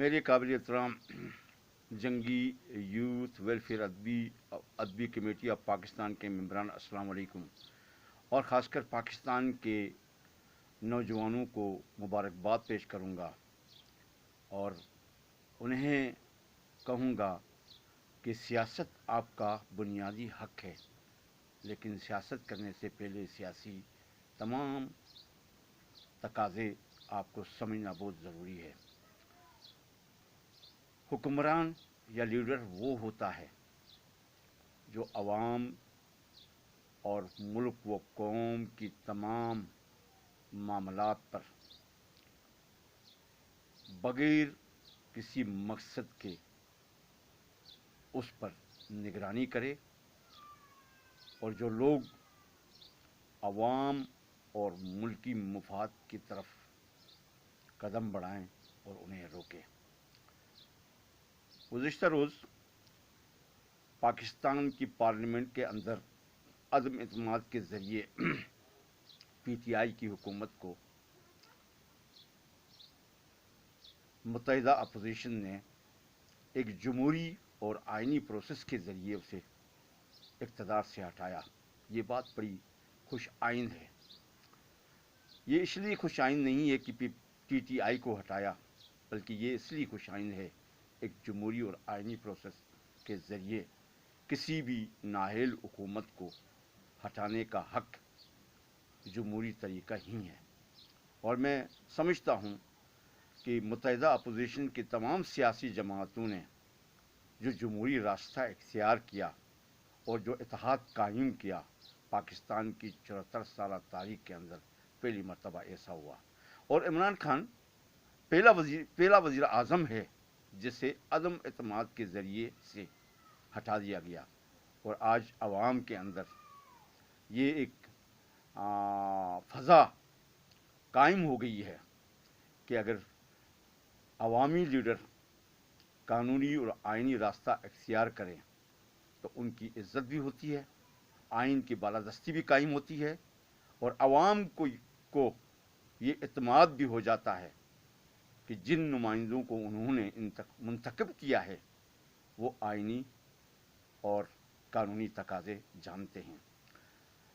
میرے قابل احترام جنگی یوتھ ویلفیئر ادبی کمیٹی آف پاکستان کے ممبران، السلام علیکم، اور خاص کر پاکستان کے نوجوانوں کو مبارکباد پیش کروں گا اور انہیں کہوں گا کہ سیاست آپ کا بنیادی حق ہے، لیکن سیاست کرنے سے پہلے سیاسی تمام تقاضے آپ کو سمجھنا بہت ضروری ہے۔ حکمران یا لیڈر وہ ہوتا ہے جو عوام اور ملک و قوم کی تمام معاملات پر بغیر کسی مقصد کے اس پر نگرانی کرے، اور جو لوگ عوام اور ملکی مفاد کی طرف قدم بڑھائیں اور انہیں روکے۔ گزشتہ روز پاکستان کی پارلیمنٹ کے اندر عدم اعتماد کے ذریعے پی ٹی آئی کی حکومت کو متحدہ اپوزیشن نے ایک جمہوری اور آئینی پروسیس کے ذریعے اسے اقتدار سے ہٹایا۔ یہ بات بڑی خوش آئند ہے۔ یہ اس لیے خوش آئند نہیں ہے کہ پی ٹی آئی کو ہٹایا، بلکہ یہ اس لیے خوش آئند ہے ایک جمہوری اور آئینی پروسیس کے ذریعے کسی بھی نااہل حکومت کو ہٹانے کا حق جمہوری طریقہ ہی ہے۔ اور میں سمجھتا ہوں کہ متحدہ اپوزیشن کی تمام سیاسی جماعتوں نے جو جمہوری راستہ اختیار کیا اور جو اتحاد قائم کیا، پاکستان کی 74 سالہ تاریخ کے اندر پہلی مرتبہ ایسا ہوا، اور عمران خان پہلا وزیر اعظم ہے جسے عدم اعتماد کے ذریعے سے ہٹا دیا گیا، اور آج عوام کے اندر یہ ایک فضا قائم ہو گئی ہے کہ اگر عوامی لیڈر قانونی اور آئینی راستہ اختیار کریں تو ان کی عزت بھی ہوتی ہے، آئین کی بالادستی بھی قائم ہوتی ہے، اور عوام کو یہ اعتماد بھی ہو جاتا ہے کہ جن نمائندوں کو انہوں نے منتخب کیا ہے وہ آئینی اور قانونی تقاضے جانتے ہیں۔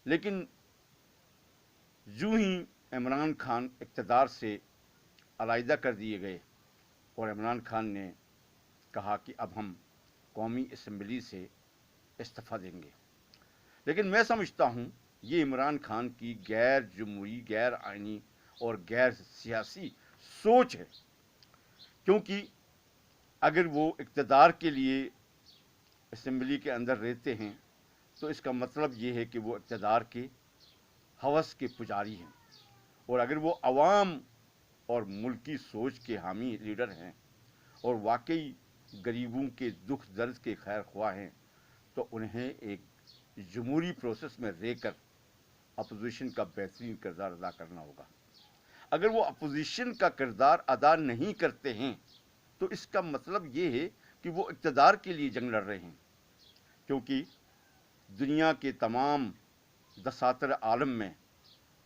لیکن جو ہی عمران خان اقتدار سے علیحدہ کر دیے گئے اور عمران خان نے کہا کہ اب ہم قومی اسمبلی سے استعفیٰ دیں گے، لیکن میں سمجھتا ہوں یہ عمران خان کی غیر جمہوری، غیر آئینی اور غیر سیاسی سوچ ہے، کیونکہ اگر وہ اقتدار کے لیے اسمبلی کے اندر رہتے ہیں تو اس کا مطلب یہ ہے کہ وہ اقتدار کے ہوس کے پجاری ہیں، اور اگر وہ عوام اور ملکی سوچ کے حامی لیڈر ہیں اور واقعی غریبوں کے دکھ درد کے خیر خواہ ہیں تو انہیں ایک جمہوری پروسیس میں رہ کر اپوزیشن کا بہترین کردار ادا کرنا ہوگا۔ اگر وہ اپوزیشن کا کردار ادا نہیں کرتے ہیں تو اس کا مطلب یہ ہے کہ وہ اقتدار کے لیے جنگ لڑ رہے ہیں، کیونکہ دنیا کے تمام دساتر عالم میں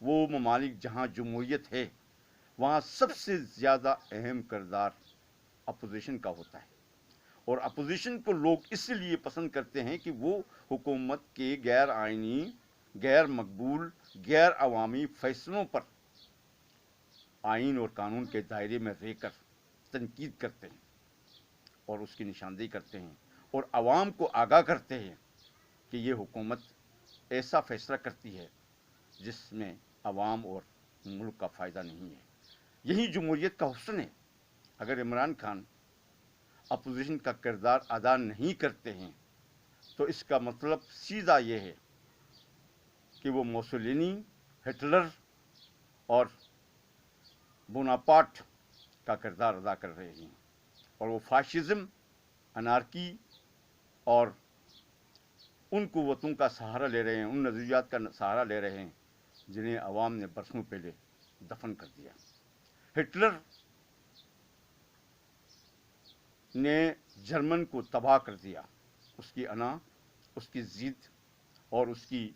وہ ممالک جہاں جمہوریت ہے وہاں سب سے زیادہ اہم کردار اپوزیشن کا ہوتا ہے، اور اپوزیشن کو لوگ اس لیے پسند کرتے ہیں کہ وہ حکومت کے غیر آئینی، غیر مقبول، غیر عوامی فیصلوں پر آئین اور قانون کے دائرے میں رہ کر تنقید کرتے ہیں اور اس کی نشاندہی کرتے ہیں، اور عوام کو آگاہ کرتے ہیں کہ یہ حکومت ایسا فیصلہ کرتی ہے جس میں عوام اور ملک کا فائدہ نہیں ہے۔ یہی جمہوریت کا حسن ہے۔ اگر عمران خان اپوزیشن کا کردار ادا نہیں کرتے ہیں تو اس کا مطلب سیدھا یہ ہے کہ وہ موسولینی، ہٹلر اور بوناپارٹ کا کردار ادا کر رہے ہیں، اور وہ فاشزم، انارکی اور ان قوتوں کا سہارا لے رہے ہیں، ان نظریات کا سہارا لے رہے ہیں جنہیں عوام نے برسوں پہلے دفن کر دیا۔ ہٹلر نے جرمن کو تباہ کر دیا، اس کی انا، اس کی ضد اور اس کی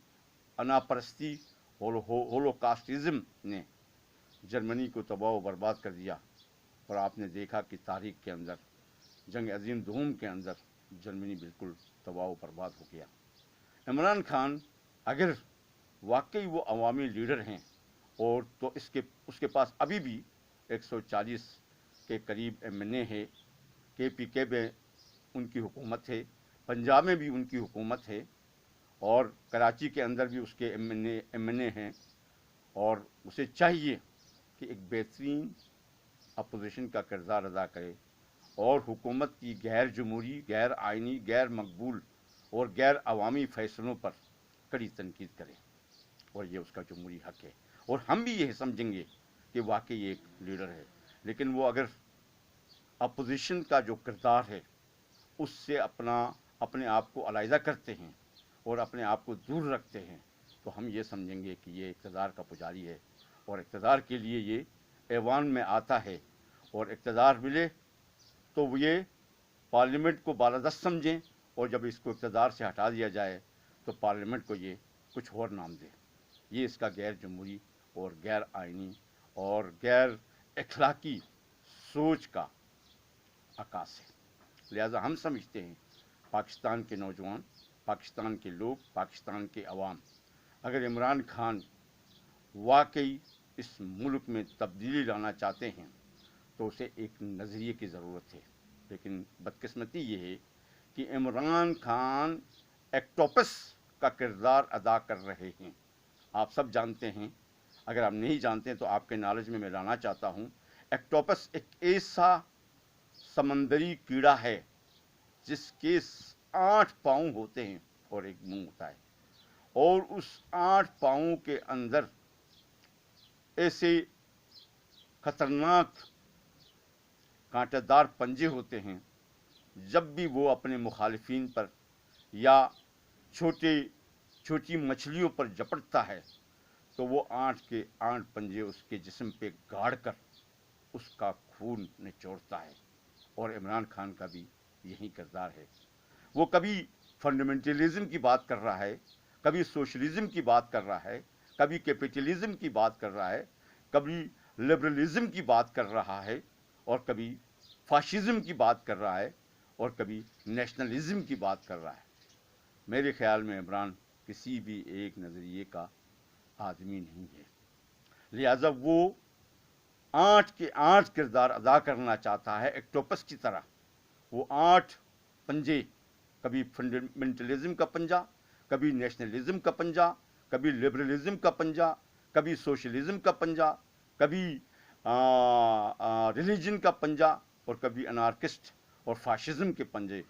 انا پرستی، ہولوکاسٹزم نے جرمنی کو تباہ و برباد کر دیا، اور آپ نے دیکھا کہ تاریخ کے اندر جنگ عظیم دوم کے اندر جرمنی بالکل تباہ و برباد ہو گیا۔ عمران خان اگر واقعی وہ عوامی لیڈر ہیں اور تو اس کے پاس ابھی بھی 140 کے قریب ایم این اے ہے، کے میں ان کی حکومت ہے، پنجاب میں بھی ان کی حکومت ہے، اور کراچی کے اندر بھی اس کے ایم این اے ہیں، اور اسے چاہیے کہ ایک بہترین اپوزیشن کا کردار ادا کرے اور حکومت کی غیر جمہوری، غیر آئینی، غیر مقبول اور غیر عوامی فیصلوں پر کڑی تنقید کرے، اور یہ اس کا جمہوری حق ہے، اور ہم بھی یہ سمجھیں گے کہ واقعی ایک لیڈر ہے۔ لیکن وہ اگر اپوزیشن کا جو کردار ہے اس سے اپنے آپ کو علیحدہ کرتے ہیں اور اپنے آپ کو دور رکھتے ہیں، تو ہم یہ سمجھیں گے کہ یہ اقتدار کا پجاری ہے، اور اقتدار کے لیے یہ ایوان میں آتا ہے، اور اقتدار ملے تو وہ یہ پارلیمنٹ کو بالادست سمجھیں، اور جب اس کو اقتدار سے ہٹا دیا جائے تو پارلیمنٹ کو یہ کچھ اور نام دے۔ یہ اس کا غیر جمہوری اور غیر آئینی اور غیر اخلاقی سوچ کا عکاس ہے۔ لہذا ہم سمجھتے ہیں پاکستان کے نوجوان، پاکستان کے لوگ، پاکستان کے عوام، اگر عمران خان واقعی اس ملک میں تبدیلی لانا چاہتے ہیں تو اسے ایک نظریے کی ضرورت ہے۔ لیکن بدقسمتی یہ ہے کہ عمران خان ایکٹوپس کا کردار ادا کر رہے ہیں۔ آپ سب جانتے ہیں، اگر آپ نہیں جانتے ہیں تو آپ کے نالج میں لانا چاہتا ہوں، ایکٹوپس ایک ایسا سمندری کیڑا ہے جس کے 8 پاؤں ہوتے ہیں اور ایک منہ ہوتا ہے، اور اس 8 پاؤں کے اندر ایسے خطرناک کانٹے دار پنجے ہوتے ہیں۔ جب بھی وہ اپنے مخالفین پر یا چھوٹی مچھلیوں پر جپٹتا ہے تو وہ 8 کے 8 پنجے اس کے جسم پہ گاڑ کر اس کا خون نچوڑتا ہے، اور عمران خان کا بھی یہی کردار ہے۔ وہ کبھی فنڈامنٹلزم کی بات کر رہا ہے، کبھی سوشلزم کی بات کر رہا ہے، کبھی کیپٹلزم کی بات کر رہا ہے، کبھی لبرلزم کی بات کر رہا ہے، اور کبھی فاشزم کی بات کر رہا ہے، اور کبھی نیشنلزم کی بات کر رہا ہے۔ میرے خیال میں عمران کسی بھی ایک نظریے کا آدمی نہیں ہے، لہذا وہ 8 کے 8 کردار ادا کرنا چاہتا ہے ایکٹوپس کی طرح۔ وہ 8 پنجے، کبھی فنڈامنٹلزم کا پنجا، کبھی نیشنلزم کا پنجا، کبھی لبرلزم کا پنجا، کبھی سوشلزم کا پنجا، کبھی ریلیجن کا پنجا، اور کبھی انارکسٹ اور فاشزم کے پنجے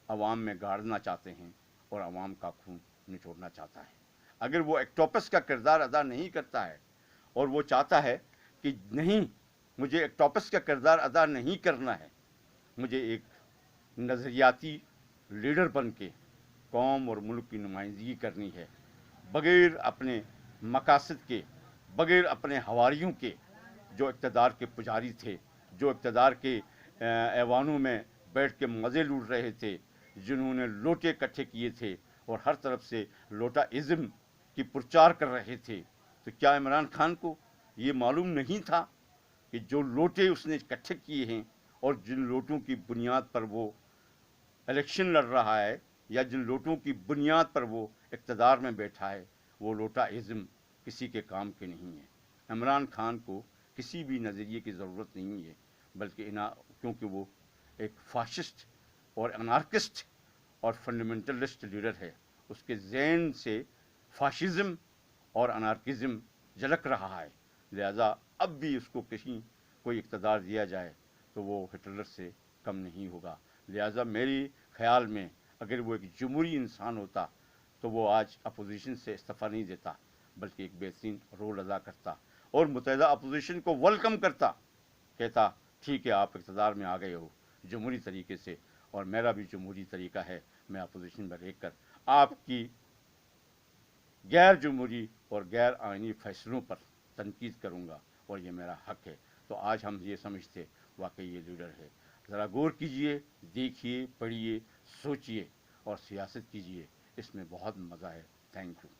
عوام میں گاڑنا چاہتے ہیں اور عوام کا خون نچوڑنا چاہتا ہے۔ اگر وہ ایکٹوپس کا کردار ادا نہیں کرتا ہے اور وہ چاہتا ہے کہ نہیں، مجھے ایکٹوپس کا کردار ادا نہیں کرنا ہے، مجھے ایک نظریاتی لیڈر بن کے قوم اور ملک کی نمائندگی کرنی ہے، بغیر اپنے مقاصد کے، بغیر اپنے حواریوں کے، جو اقتدار کے پجاری تھے، جو اقتدار کے ایوانوں میں بیٹھ کے مزے لوٹ رہے تھے، جنہوں نے لوٹے اکٹھے کیے تھے اور ہر طرف سے لوٹا ازم کی پرچار کر رہے تھے، تو کیا عمران خان کو یہ معلوم نہیں تھا کہ جو لوٹے اس نے اکٹھے کیے ہیں اور جن لوٹوں کی بنیاد پر وہ الیکشن لڑ رہا ہے، یا جن لوٹوں کی بنیاد پر وہ اقتدار میں بیٹھا ہے، وہ لوٹا ازم کسی کے کام کے نہیں ہے۔ عمران خان کو کسی بھی نظریے کی ضرورت نہیں ہے، بلکہ کیونکہ وہ ایک فاشسٹ اور انارکسٹ اور فنڈامنٹلسٹ لیڈر ہے، اس کے ذہن سے فاشزم اور انارکزم جھلک رہا ہے، لہذا اب بھی اس کو کوئی اقتدار دیا جائے تو وہ ہٹلر سے کم نہیں ہوگا۔ لہذا میری خیال میں اگر وہ ایک جمہوری انسان ہوتا تو وہ آج اپوزیشن سے استعفیٰ نہیں دیتا، بلکہ ایک بہترین رول ادا کرتا اور متحدہ اپوزیشن کو ویلکم کرتا، کہتا ٹھیک ہے آپ اقتدار میں آ گئے ہو جمہوری طریقے سے، اور میرا بھی جمہوری طریقہ ہے، میں اپوزیشن میں رہ کر آپ کی غیر جمہوری اور غیر آئینی فیصلوں پر تنقید کروں گا، اور یہ میرا حق ہے۔ تو آج ہم یہ سمجھتے واقعی یہ لیڈر ہے۔ ذرا غور کیجئے، دیکھیے، پڑھیے، سوچیے اور سیاست کیجئے، اس میں بہت مزہ ہے۔ Thank you.